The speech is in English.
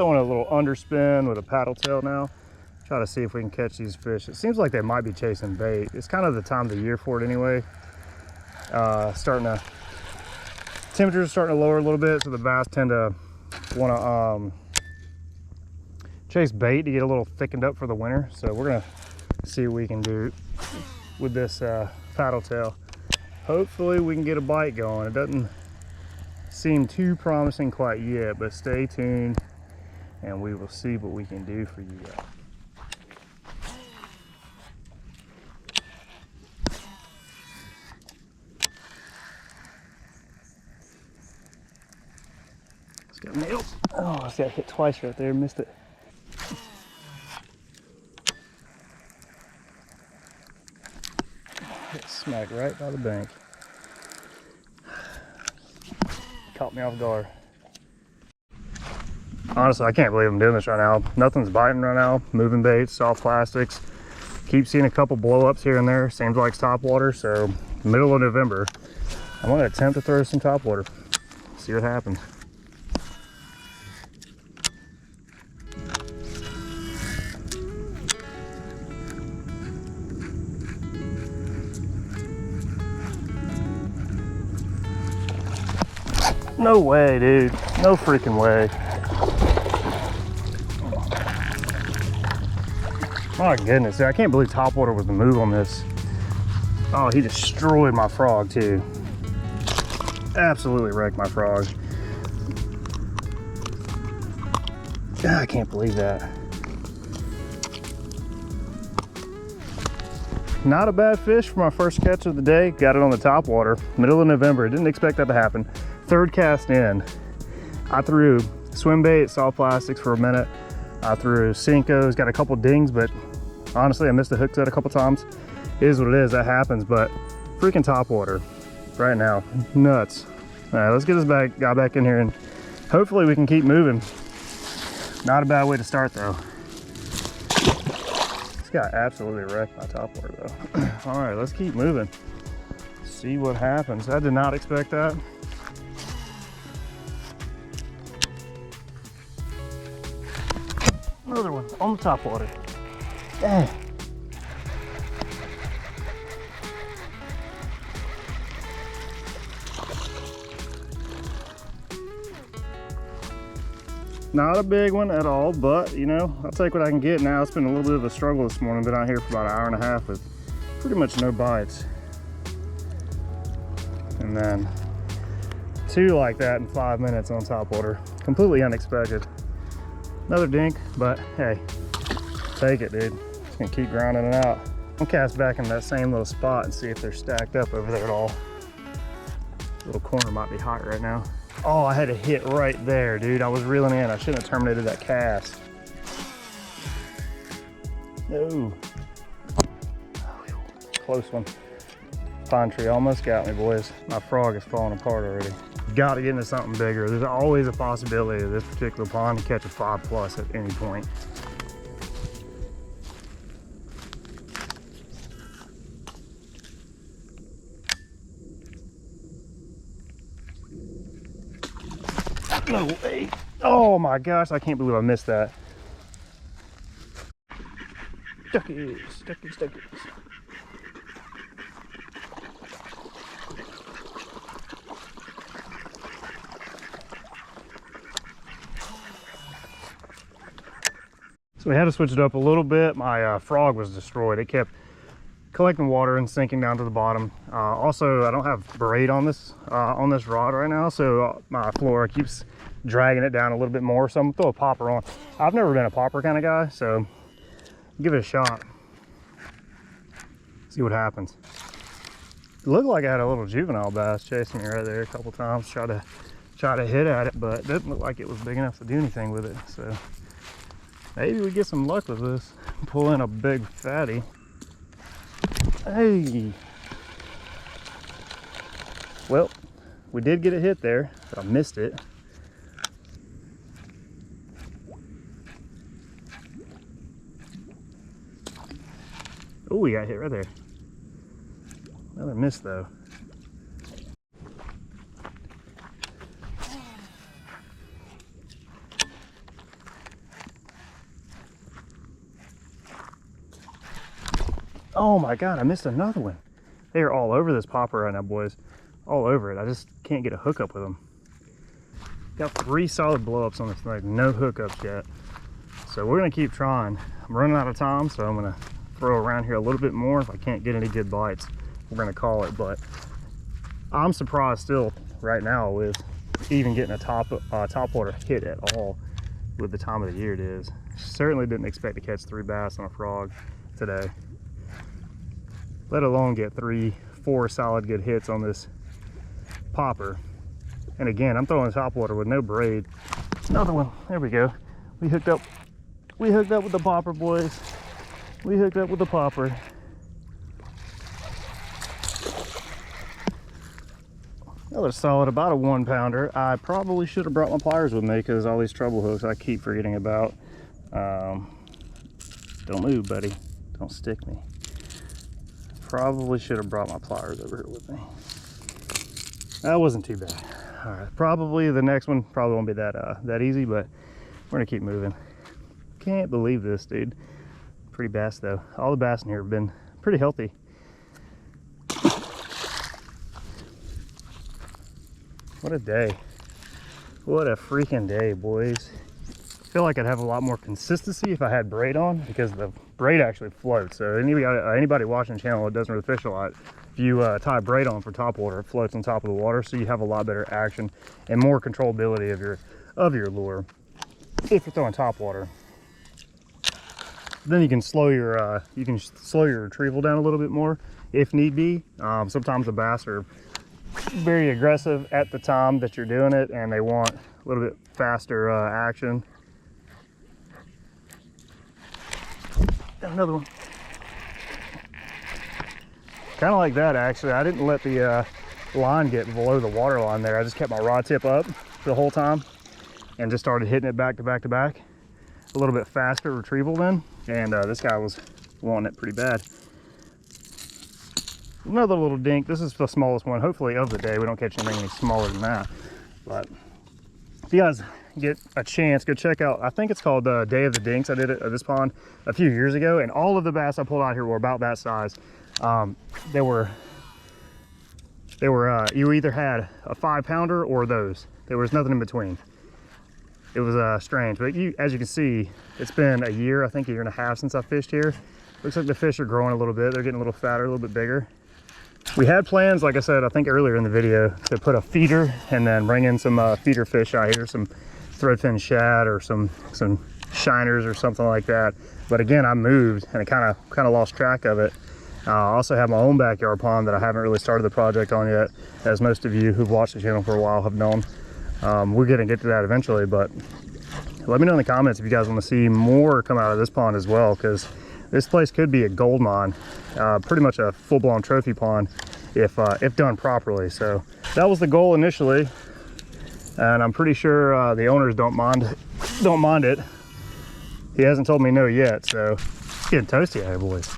throwing a little underspin with a paddle tail now. Try to see if we can catch these fish. It seems like they might be chasing bait. It's kind of the time of the year for it anyway. Temperatures are starting to lower a little bit, so the bass tend to want to chase bait to get a little thickened up for the winter. So we're gonna see what we can do with this paddle tail. Hopefully we can get a bite going. It doesn't seem too promising quite yet, but stay tuned and we will see what we can do for you guys. It's got nailed. Oh, it's got hit twice right there, missed it. Hit smack right by the bank. Caught me off guard. Honestly, I can't believe I'm doing this right now. Nothing's biting right now. Moving baits, soft plastics. Keep seeing a couple blow ups here and there. Seems like it's topwater. So middle of November, I'm gonna attempt to throw some topwater. See what happens. No way, dude. No freaking way. My goodness, dude. I can't believe topwater was the move on this. Oh, he destroyed my frog too. Absolutely wrecked my frog. I can't believe that. Not a bad fish for my first catch of the day. Got it on the topwater, middle of November. Didn't expect that to happen. Third cast in, I threw swim bait, soft plastics for a minute. I threw Senkos, got a couple dings, but honestly, I missed the hook set a couple times. It is what it is, that happens, but freaking topwater right now, nuts. All right, let's get this guy back in here and hopefully we can keep moving. Not a bad way to start though. This guy absolutely wrecked my topwater though. All right, let's keep moving. See what happens. I did not expect that. Another one on the topwater. Dang. Not a big one at all, but you know, I'll take what I can get now. It's been a little bit of a struggle this morning. Been out here for about an hour and a half with pretty much no bites. And then two like that in 5 minutes on topwater. Completely unexpected. Another dink, but hey, take it, dude. Just gonna keep grinding it out. I'll cast back in that same little spot and see if they're stacked up over there at all. Little corner might be hot right now. Oh, I had a hit right there, dude. I was reeling in. I shouldn't have terminated that cast. No. Close one. Pine tree almost got me, boys. My frog is falling apart already. Got to get into something bigger. There's always a possibility of this particular pond to catch a 5+ at any point. No way. Oh my gosh, I can't believe I missed that. Stuckies, stuckies, stuckies. So we had to switch it up a little bit. My frog was destroyed. It kept collecting water and sinking down to the bottom. Also, I don't have braid on this rod right now, so my floor keeps dragging it down a little bit more. So I'm gonna throw a popper on. I've never been a popper kind of guy, so give it a shot. See what happens. It looked like I had a little juvenile bass chasing me right there a couple times. Try to hit at it, but it didn't look like it was big enough to do anything with it. So maybe we get some luck with this. Pull in a big fatty. Hey. Well, we did get a hit there, but I missed it. Oh, we got hit right there. Another miss though. Oh my God, I missed another one. They are all over this popper right now, boys. All over it. I just can't get a hookup with them. Got 3 solid blowups on this thing, no hookups yet. So we're gonna keep trying. I'm running out of time, so I'm gonna throw around here a little bit more. If I can't get any good bites, we're gonna call it. But I'm surprised still right now with even getting a topwater hit at all with the time of the year it is. Certainly didn't expect to catch 3 bass on a frog today, let alone get 3-4 solid good hits on this popper. And again, I'm throwing topwater with no braid. Another one. There we go. We hooked up with the popper, boys. We hooked up with the popper. Another solid, about a 1 pounder. I probably should have brought my pliers with me because all these treble hooks I keep forgetting about. Don't move, buddy. Don't stick me. Probably should have brought my pliers over here with me. That wasn't too bad. All right, probably the next one probably won't be that easy, but we're gonna keep moving. Can't believe this, dude. Pretty bass though. All the bass in here have been pretty healthy. What a day. What a freaking day, boys. I feel like I'd have a lot more consistency if I had braid on, because the braid actually floats. So anybody watching the channel that doesn't really fish a lot, if you tie braid on for topwater, it floats on top of the water, so you have a lot better action and more controllability of your lure if you're throwing topwater. Then you can slow your retrieval down a little bit more if need be. Sometimes the bass are very aggressive at the time that you're doing it, and they want a little bit faster action. Got another one. Kind of like that, actually. I didn't let the line get below the water line there. I just kept my rod tip up the whole time and just started hitting it back to back to back. A little bit faster retrieval then, and this guy was wanting it pretty bad. Another little dink. This is the smallest one, hopefully, of the day. We don't catch anything any smaller than that. But if you guys get a chance, go check out, I think it's called Day of the Dinks. I did it at this pond a few years ago, and all of the bass I pulled out here were about that size. They were you either had a 5 pounder or those. There was nothing in between. It was strange, but as you can see, it's been a year, I think a year and a half since I fished here. Looks like the fish are growing a little bit. They're getting a little fatter, a little bit bigger. We had plans, like I said, I think earlier in the video, to put a feeder and then bring in some feeder fish out here, some threadfin shad or some shiners or something like that. But again, I moved and I kind of lost track of it. I also have my own backyard pond that I haven't really started the project on yet, as most of you who've watched the channel for a while have known. We're gonna get to that eventually, but let me know in the comments if you guys want to see more come out of this pond as well, because this place could be a gold mine, pretty much a full-blown trophy pond if done properly. So that was the goal initially, and I'm pretty sure the owners don't mind it. He hasn't told me no yet, so it's getting toasty out here, boys.